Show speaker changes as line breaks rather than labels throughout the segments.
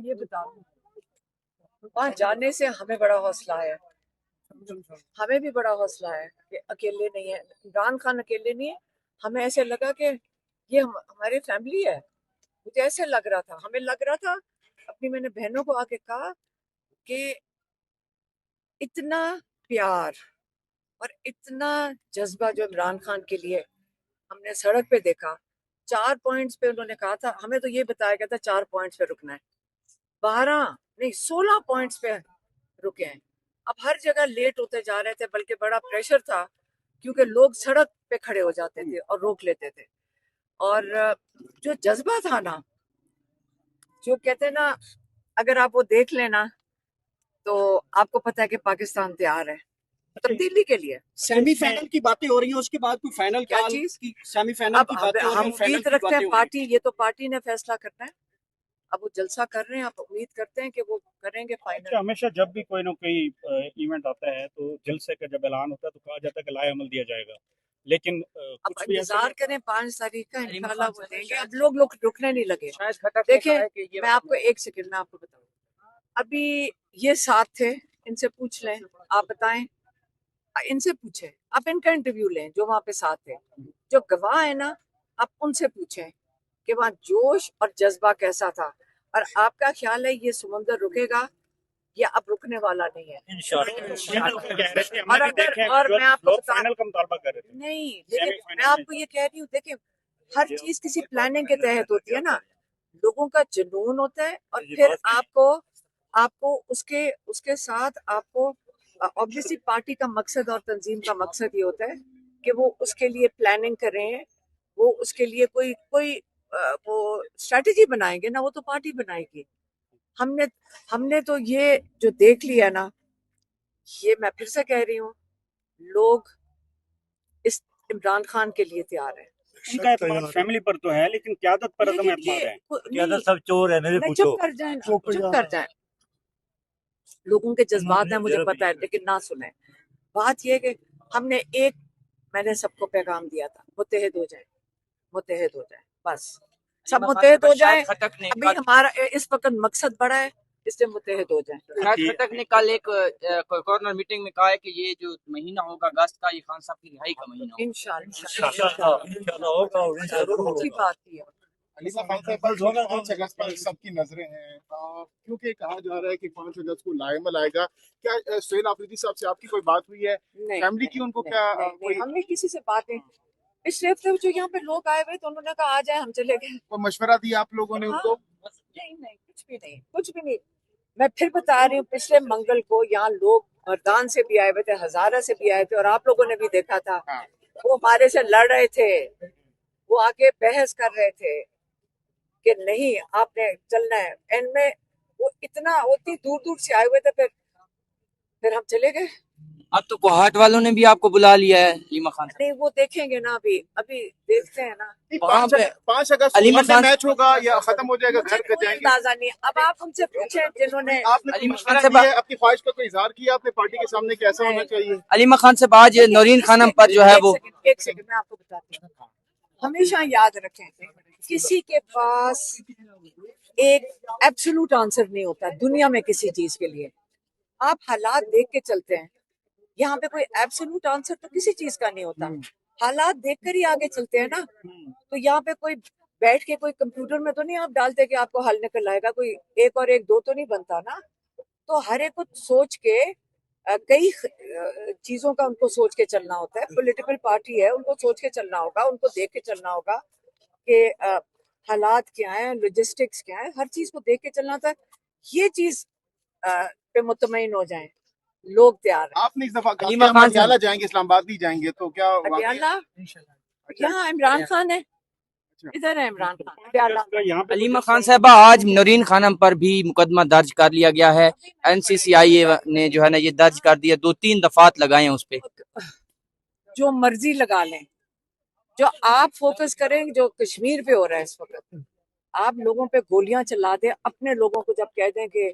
یہ بتاؤ وہاں جانے سے ہمیں بڑا حوصلہ ہے، ہمیں بھی بڑا حوصلہ ہے کہ اکیلے نہیں ہے، عمران خان اکیلے نہیں ہے. ہمیں ایسے لگا کہ یہ ہماری فیملی ہے. مجھے ایسے لگ رہا تھا، ہمیں لگ رہا تھا. اپنی میں نے بہنوں کو آ کے کہا کہ اتنا پیار اور اتنا جذبہ جو عمران خان کے لیے ہم نے سڑک پہ دیکھا. 4 پوائنٹس پہ انہوں نے کہا تھا، ہمیں تو یہ بتایا گیا تھا 4 پوائنٹس پہ رکنا ہے، 12 نہیں 16 پوائنٹس پہ رکے ہیں. اب ہر جگہ لیٹ ہوتے جا رہے تھے، بلکہ بڑا پریشر تھا کیونکہ لوگ سڑک پہ کھڑے ہو جاتے تھے اور روک لیتے تھے. اور جو جذبہ تھا نا، جو کہتے ہیں نا، اگر آپ وہ دیکھ لینا تو آپ کو پتہ ہے کہ پاکستان تیار ہے تبدیلی کے لیے.
سیمی فائنل کی باتیں ہو رہی ہیں، اس کے بعد کوئی فائنل
کیا چیز؟
سیمی فائنل
اب
کی باتیں ہو رہی
ہم
ہیں، فائنل
امید
کی
رکھتے
باتیں
ہیں
ہو رہی
پارٹی، یہ تو پارٹی نے فیصلہ کرنا ہے. اب وہ جلسہ کر رہے ہیں، آپ امید کرتے ہیں کہ وہ کریں گے فائنل.
ہمیشہ جب بھی کوئی نہ کوئی ایونٹ آتا ہے تو جلسے کا جب اعلان ہوتا ہے تو کہا جاتا ہے کہ لائے عمل دیا جائے گا، لیکن
اب
کچھ بھی
انتظار کریں 5 تاریخ کا، انشاءاللہ وہ دیں گے. اب لوگ رکنے نہیں لگے. دیکھیں میں آپ کو ایک سیکنڈ میں آپ کو بتاؤں، ابھی یہ ساتھ تھے، ان سے پوچھ لیں، آپ بتائیں، ان سے پوچھیں، آپ ان کا انٹرویو لیں جو وہاں پہ ساتھ تھے، جو گواہ ہیں نا، آپ ان سے پوچھیں کہ وہاں جوش اور جذبہ کیسا تھا. اور آپ کا خیال ہے یہ سمندر رکے گا؟ یہ اب رکنے والا نہیں ہے. اور میں آپ کو
فائنل کا مطالبہ کر رہے تھے.
نہیں لیکن میں آپ کو یہ کہہ رہی ہوں، دیکھیں ہر چیز کسی پلاننگ کے تحت ہوتی ہے نا. لوگوں کا جنون ہوتا ہے اور پھر آپ کو اس کے ساتھ آپ کو obviously پارٹی کا مقصد اور تنظیم کا مقصد یہ ہوتا ہے کہ وہ اس کے لیے پلاننگ کر رہے ہیں، وہ اس کے لیے کوئی وہ اسٹریٹجی بنائیں گے نا، وہ تو پارٹی بنائے گی. ہم نے تو یہ جو دیکھ لیا نا، یہ میں پھر سے کہہ رہی ہوں، لوگ اس عمران خان کے لیے تیار ہیں.
ان کا اعتماد فیملی پر تو ہے لیکن قیادت پر عدم اعتماد ہے.
قیادت سب چور ہے. چپ کر جائیں، چپ کر جائیں. لوگوں کے جذبات ہیں مجھے پتا ہے، لیکن نہ سنیں. بات یہ کہ ہم نے میں نے سب کو پیغام دیا تھا، متحد ہو جائیں، متحد ہو جائیں، بس سب متحد ہو جائیں. ابھی ہمارا اس وقت مقصد بڑا ہے، اس سے متحد ہو جائیں.
خٹک نے کل ایک کارنر میٹنگ میں کہا ہے کہ یہ جو مہینہ ہوگا اگست کا، یہ خان صاحب کی رہائی کا مہینہ ہوگا.
انشاءاللہ اچھی بات کی ہے.
علیمہ خان صاحب 5 اگست پر سب کی نظریں ہیں، کیونکہ کہا جا رہا ہے کہ 5 اگست کو لائے عمل آئے گا. کیا سہیل آفریدی صاحب سے آپ کی کوئی بات ہوئی ہے؟ فیملی کی ان کو کیا
ہم نے کسی سے بات نہیں. پچھلے ہفتے جو یہاں پہ لوگ آئے ہوئے تو انہوں نے کہا آ جائیں، ہم چلے گئے.
کوئی مشورہ دیا آپ لوگوں نے ان کو؟
نہیں کچھ بھی نہیں، کچھ بھی نہیں. میں پھر بتا رہی ہوں، پچھلے منگل کو یہاں لوگ مردان سے بھی آئے ہوئے تھے، ہزارہ سے بھی آئے تھے، اور آپ لوگوں نے بھی دیکھا تھا. وہ ہمارے سے لڑ رہے تھے، وہ آگے بحث کر رہے تھے کہ نہیں آپ نے چلنا ہے. اینڈ میں وہ اتنی دور دور سے آئے ہوئے تھے، پھر ہم چلے گئے.
اب تو کوہاٹ والوں نے بھی آپ کو بلا لیا ہے علیمہ خان صاحب.
نہیں وہ دیکھیں گے نا، ابھی دیکھتے ہیں نا.
5 اگست
علیمہ
کو
خان
میچ ہوگا یا ختم ہو جائے گا،
مجھے
گھر پہ
کوئی
جائیں گے؟
اندازہ نہیں. اب آپ ان سے پوچھیں جنہوں نے
آپ نے کوئی مشورہ دیا ہے، اپنی خواہش کا کوئی اظہار کیا اپنے پارٹی کے سامنے کہ ایسا ہونا چاہیے؟
علیمہ خان سے آج نورین خانم پر جو ہے وہ
ایک سیکنڈ میں آپ کو بتاتی ہوں. ہمیشہ یاد رکھیں، کسی کے پاس ایک ایبسولوٹ آنسر نہیں ہوتا دنیا میں کسی چیز کے لیے. آپ حالات دیکھ کے چلتے ہیں. یہاں پہ کوئی ایبسولوٹ آنسر تو کسی چیز کا نہیں ہوتا، حالات دیکھ کر ہی آگے چلتے ہیں نا. تو یہاں پہ کوئی بیٹھ کے کوئی کمپیوٹر میں تو نہیں آپ ڈالتے کہ آپ کو حل نکل آئے گا، کوئی 1 اور 1 2 تو نہیں بنتا نا. تو ہر ایک کو سوچ کے کئی چیزوں کا ان کو سوچ کے چلنا ہوتا ہے. پولیٹیکل پارٹی ہے، ان کو سوچ کے چلنا ہوگا، ان کو دیکھ کے چلنا ہوگا کہ حالات کیا ہیں، لوجسٹکس کیا ہیں، ہر چیز کو دیکھ کے چلنا ہوتا ہے. یہ چیز پہ مطمئن ہو جائیں، لوگ تیار ہیں.
آپ نے اس دفعہ
علیمہ خان
پٹیالہ جائیں گے، اسلام آباد نہیں جائیں گے، تو کیا
پٹیالہ یہاں عمران خان ہے، ادھر ہے عمران خان. پٹیالہ
علیمہ خان صاحبہ آج نورین خانم پر بھی مقدمہ درج کر لیا گیا ہے. NCCI نے جو ہے نا یہ درج کر دیا، 2-3 دفعات لگائے ہیں اس پہ.
جو مرضی لگا لیں، جو آپ فوکس کریں جو کشمیر پہ ہو رہا ہے اس وقت. آپ لوگوں پہ گولیاں چلا دیں، اپنے لوگوں کو جب کہہ دیں کہ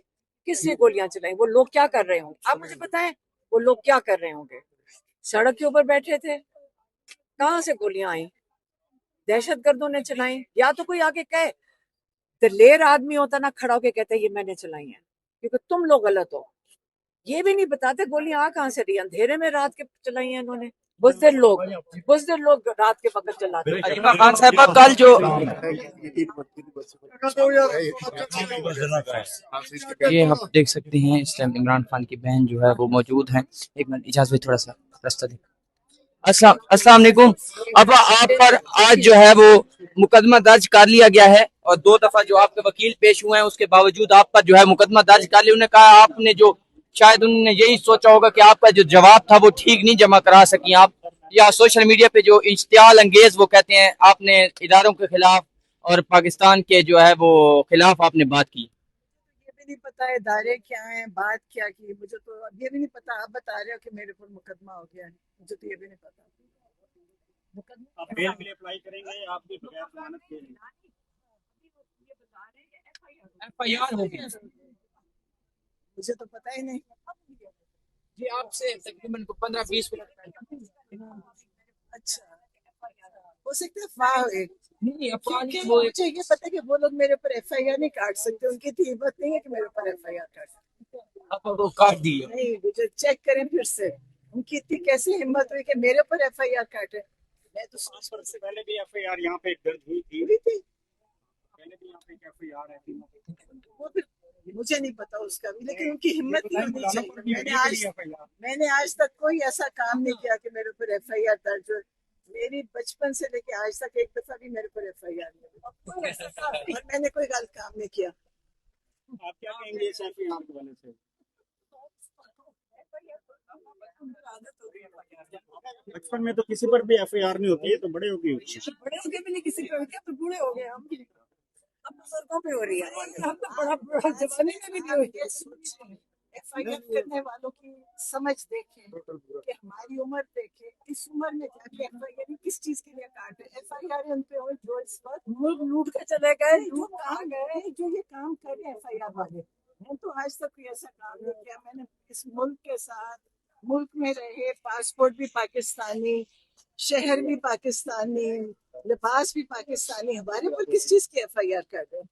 کس سے گولیاں چلائیں، وہ لوگ کیا کر رہے ہوں گے؟ آپ مجھے بتائیں وہ لوگ کیا کر رہے ہوں گے؟ سڑک کے اوپر بیٹھے تھے، کہاں سے گولیاں آئیں؟ دہشت گردوں نے چلائیں. یا تو کوئی آگے کہے دلیر آدمی ہوتا نا کھڑا ہو کے کہتا ہے یہ میں نے چلائی ہیں کیونکہ تم لوگ غلط ہو. یہ بھی نہیں بتاتے گولیاں آ کہاں سے رہی ہیں, اندھیرے میں رات کے چلائی ہیں انہوں نے. بزدل لوگ رات کے وقت چلاتے ہیں.
عظیمہ خان صاحبہ کل جو یہ آپ دیکھ سکتے ہیں اس ٹائم عمران خان کی بہن جو ہے وہ موجود ہیں. ایک منٹ اجازت تھوڑا سا راستہ دیں. السلام علیکم. اب آپ پر آج جو ہے وہ مقدمہ درج کر لیا گیا ہے اور 2 دفعہ جو آپ کے وکیل پیش ہوئے ہیں اس کے باوجود آپ پر جو ہے مقدمہ درج کر لیا. انہوں نے کہا آپ نے جو شاید انہوں نے یہی سوچا ہوگا کہ آپ کا جو جواب تھا وہ ٹھیک نہیں جمع کرا سکی آپ, یا سوشل میڈیا پہ جو اشتعال انگیز وہ کہتے ہیں آپ نے اداروں کے خلاف اور پاکستان کے جو ہے وہ خلاف آپ نے بات کی.
یہ بھی نہیں پتا ادارے کیا ہیں, بات کیا کی, مجھے تو یہ بھی نہیں پتا. آپ بتا رہے ہو کہ میرے پر مقدمہ ہو گیا ہے, مجھے تو یہ بھی نہیں پتا.
آپ بیل کے لیے اپلائی کریں گے آپ بھی بغیر ضمانت کے
FIR ہو گیا
مجھے تو پتا ہی نہیں.
جی آپ سے تقریباً 15-20 منٹ.
اچھا ہو سکتا ہے افواہ ہوئے,
نہیں
کیونکہ مجھے یہ پتا کہ وہ لوگ میرے پر FIR نہیں کاٹ سکتے, ان کی اتنی ہمت نہیں ہے کہ میرے پر FIR کاٹ سکتے.
آپ کو کاٹ دی.
نہیں, مجھے چیک کریں پھر سے, ان کی اتنی کیسی ہمت ہوئی کہ میرے پر FIR کاٹے. میں تو
ٹرانسفر سے پہلے بھی FIR یہاں پہ درج ہوئی تھی,
ہوئی تھی,
پہلے بھی یہاں پہ ایک FIR ہے تھی.
وہ پھر مجھے نہیں پتا اس کا بھی, لیکن ان کی ہمت نہیں ہونی چاہیے. میں نے آج تک کوئی ایسا کام نہیں کیا کہ میرے اوپر FIR درج ہو. میری بچپن سے لے کے آج تک ایک دفعہ بھی میرے اوپر FIR نہیں, اور میں نے کوئی غلط کام نہیں کیا.
آپ کیا کہیں گے اس FIR کے والے سے؟ بچپن میں تو کسی پر بھی FIR نہیں ہوتی ہے, تو بڑے ہو گئے
بڑے ہو گئے بھی نہیں کسی پہ, تو بوڑھے ہو گئے ہم. اب بزرگوں پہ ہو رہی ہے, ہم تو بڑا زمانے میں بھی نہیں ہوئی. FIR کرنے والوں کی سمجھ دیکھیں کہ ہماری عمر دیکھیں, اس عمر میں جا کے FIR کس چیز کے لیے کاٹے. FIR ان پہ ہو جو اس وقت ملک لوٹ کے چلے گئے, جو کہاں گئے, جو یہ کام کرے FIR والے. میں تو آج تک کوئی ایسا کام نہیں کیا. میں نے اس ملک کے ساتھ ملک میں رہے, پاسپورٹ بھی پاکستانی, شہر بھی پاکستانی, لباس بھی پاکستانی, ہمارے اوپر کس چیز کی FIR کر رہے ہیں؟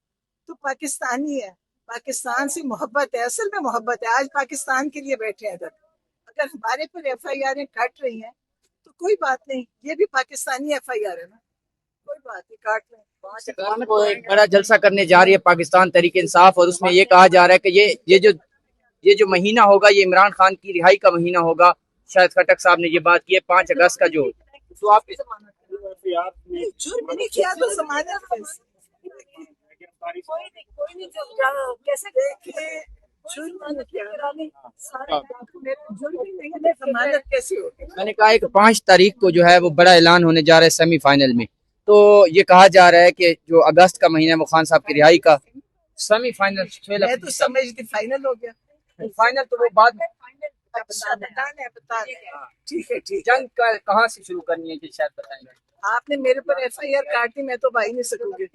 تو پاکستانی ہے, پاکستان سے محبت ہے, اصل میں محبت ہے. آج پاکستان کے لیے بیٹھے ہیں ادھر, اگر ہمارے پر FIR کاٹ رہی ہیں تو کوئی بات نہیں, یہ بھی پاکستانی FIR ہے نا, کوئی بات نہیں, کاٹ لیں.
وہ ایک بڑا جلسہ کرنے جا رہی ہے پاکستان تحریک انصاف, اور اس میں یہ کہا جا رہا ہے کہ یہ جو مہینہ ہوگا یہ عمران خان کی رہائی کا مہینہ ہوگا. شاید خٹک صاحب نے یہ بات کی ہے 5 اگست کا جو, تو آپ
جرم نہیں کیا تو ضمانت کوئی نہیں کیسے ضمانت کیسی ہوگی.
میں نے کہا ہے کہ 5 تاریخ کو جو ہے وہ بڑا اعلان ہونے جا رہا ہے سیمی فائنل میں, تو یہ کہا جا رہا ہے کہ جو اگست کا مہینہ ہے وہ خان صاحب کی رہائی کا سیمی فائنل.
میں تو سمجھتی فائنل ہو گیا.
فائنل تو وہ بعد میں
ٹھیک ہے, ٹھیک.
جنگ کہاں سے شروع کرنی ہے یہ شاید بتائیں گے.
آپ نے میرے پر FIR کاٹی, میں تو بھائی نہیں سکوں گی.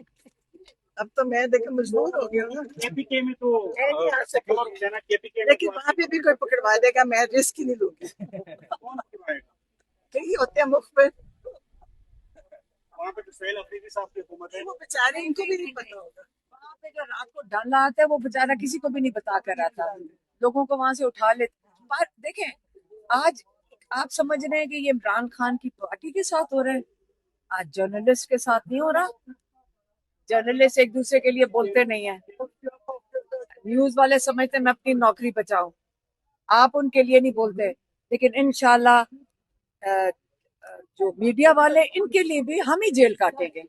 اب تو میں دیکھ مجبور ہو گیا ہوں,
KPK میں تو
لیکن وہاں پہ بھی کوئی پکڑوا دے گا, میں رسک ہی نہیں لوں گی. کئی ہوتے ہیں مخبر,
وہاں پہ تو سہیل افریدی صاحب کی حکومت ہے,
وہ بیچارے ان کو بھی نہیں پتا ہوگا.
وہاں پہ جو رات کو ڈالنا آتا ہے وہ بیچارہ کسی کو بھی نہیں بتا کر آتا, لوگوں کو وہاں سے اٹھا لیتے. پر دیکھیں آج آپ سمجھ رہے ہیں کہ یہ عمران خان کی پارٹی کے ساتھ ہو رہا ہے, آج جرنلسٹ کے ساتھ نہیں ہو رہا. جرنلسٹ ایک دوسرے کے لیے بولتے نہیں ہیں, نیوز والے سمجھتے ہیں میں اپنی نوکری بچاؤں, آپ ان کے لیے نہیں بولتے. لیکن انشاءاللہ جو میڈیا والے ان کے لیے بھی ہم ہی جیل کاٹیں گے,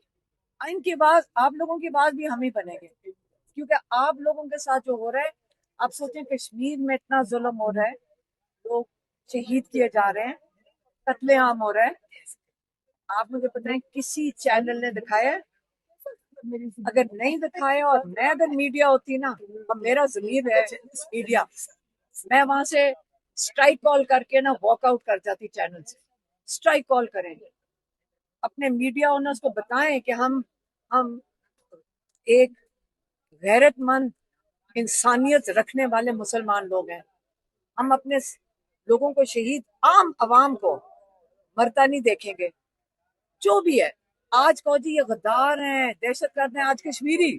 ان کے بعد آپ لوگوں کے بعد بھی ہم ہی بنیں گے, کیونکہ آپ لوگوں کے ساتھ جو ہو رہا ہے. آپ سوچیں کشمیر میں اتنا ظلم ہو رہا ہے, لوگ شہید کیے جا رہے ہیں, قتل عام ہو رہا ہے. آپ مجھے بتائیں کسی چینل نے دکھایا ہے؟ اگر نہیں دکھایا, اور میں اگر میڈیا ہوتی نا, اب میرا ضمیر ہے میڈیا, میں وہاں سے اسٹرائک کال کر کے نا واک آؤٹ کر جاتی چینل سے. اسٹرائک کال کریں گے, اپنے میڈیا اونرز کو بتائیں کہ ہم ایک غیرت مند انسانیت رکھنے والے مسلمان لوگ ہیں. ہم اپنے لوگوں کو شہید, عام عوام کو مرتا نہیں دیکھیں گے. جو بھی ہے, آج کو جی یہ غدار ہیں, دہشت گرد ہیں, آج کشمیری